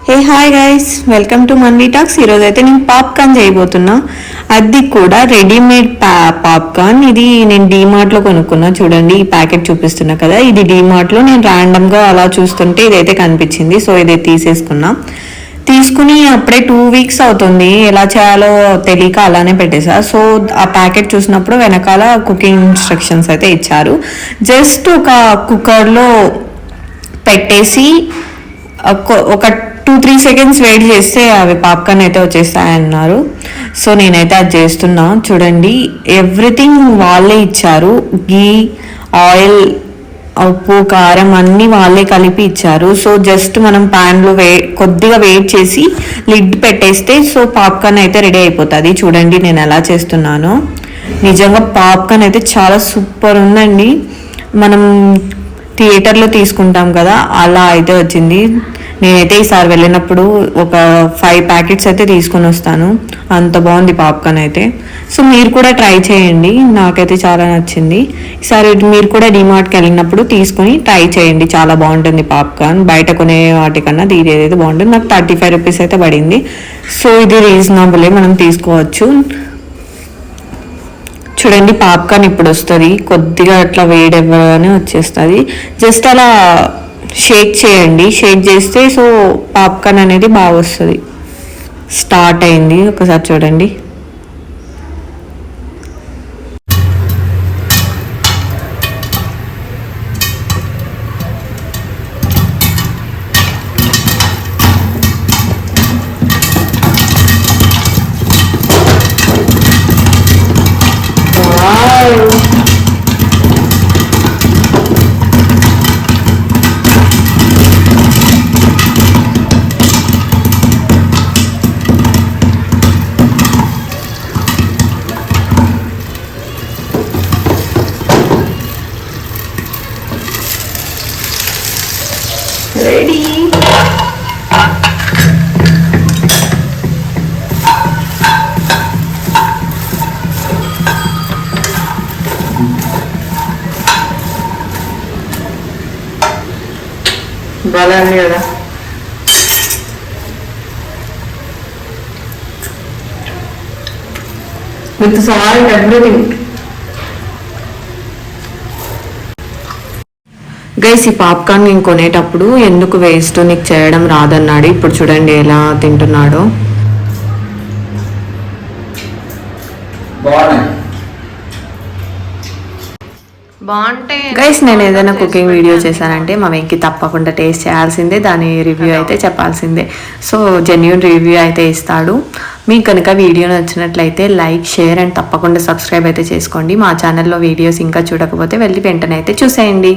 Hey hi guys, welcome to Manvi talks. ఈరోజు అయితే నేను పాప్కార్న్ చేయబోతున్నా. అది కూడా రెడీమేడ్ పాప్కార్న్. ఇది నేను డీమార్ట్లో కొనుక్కున్నా. చూడండి, ఈ ప్యాకెట్ చూపిస్తున్నా కదా, ఇది డీమార్ట్లో నేను ర్యాండమ్గా అలా చూస్తుంటే ఇదైతే కనిపించింది. సో ఇదైతే తీసేసుకున్నా. తీసుకుని అప్పుడే 2 weeks అవుతుంది. ఎలా చేయాలో తెలియక అలానే పెట్టేసా. సో ఆ ప్యాకెట్ చూసినప్పుడు వెనకాల కుకింగ్ ఇన్స్ట్రక్షన్స్ అయితే ఇచ్చారు. జస్ట్ ఒక కుక్కర్లో పెట్టేసి ఒక 2-3 seconds వెయిట్ చేస్తే అవి పాప్కార్న్ అయితే వచ్చేస్తాయన్నారు. సో నేనైతే అది చేస్తున్నా. చూడండి, ఎవ్రీథింగ్ వాళ్ళే ఇచ్చారు. గీ, ఆయిల్, ఉప్పు, కారం అన్నీ వాళ్ళే కలిపి ఇచ్చారు. సో జస్ట్ మనం ప్యాన్లో కొద్దిగా వెయిట్ చేసి లిడ్ పెట్టేస్తే సో పాప్కార్న్ అయితే రెడీ అయిపోతుంది. చూడండి నేను ఎలా చేస్తున్నానో. నిజంగా పాప్కార్న్ అయితే చాలా సూపర్ ఉందండి. మనం థియేటర్లో తీసుకుంటాం కదా, అలా అయితే వచ్చింది. నేనైతే ఈసారి వెళ్ళినప్పుడు ఒక 5 ప్యాకెట్స్ అయితే తీసుకొని వస్తాను. అంత బాగుంది పాప్కార్న్ అయితే. సో మీరు కూడా ట్రై చేయండి, నాకైతే చాలా నచ్చింది. ఈసారి మీరు కూడా డిమార్ట్కి వెళ్ళినప్పుడు తీసుకొని ట్రై చేయండి, చాలా బాగుంటుంది పాప్కార్న్. బయట కొనే వాటికన్నా ఇది ఏదైతే బాగుంటుంది. నాకు 35 rupees అయితే పడింది. సో ఇది రీజనబులే, మనం తీసుకోవచ్చు. చూడండి, పాప్కార్న్ ఇప్పుడు వస్తుంది. కొద్దిగా అట్లా వేడవ్వగానే వచ్చేస్తుంది. జస్ట్ అలా షేక్ చేయండి. షేక్ చేస్తే సో పాప్కార్న్ అనేది బాగా వస్తుంది. స్టార్ట్ అయింది, ఒకసారి చూడండి. రెడీ. బాగా ఉంది కదా. With salt everything. గైస్, ఈ పాప్కార్న్ నేను కొనేటప్పుడు ఎందుకు వేస్ట్, నీకు చేయడం రాదన్నాడు. ఇప్పుడు చూడండి ఎలా తింటున్నాడో. బాగుంటాయి గైస్. నేను ఏదైనా కుకింగ్ వీడియో చేశానంటే మా వెంకి తప్పకుండా టేస్ట్ చేయాల్సిందే, దాని రివ్యూ అయితే చెప్పాల్సిందే. సో జెన్యూన్ రివ్యూ అయితే ఇస్తాడు. మీకు కనుక వీడియో నచ్చినట్లయితే లైక్, షేర్ అండ్ తప్పకుండా సబ్స్క్రైబ్ అయితే చేసుకోండి. మా ఛానల్లో వీడియోస్ ఇంకా చూడకపోతే వెళ్ళి వెంటనే అయితే చూసేయండి.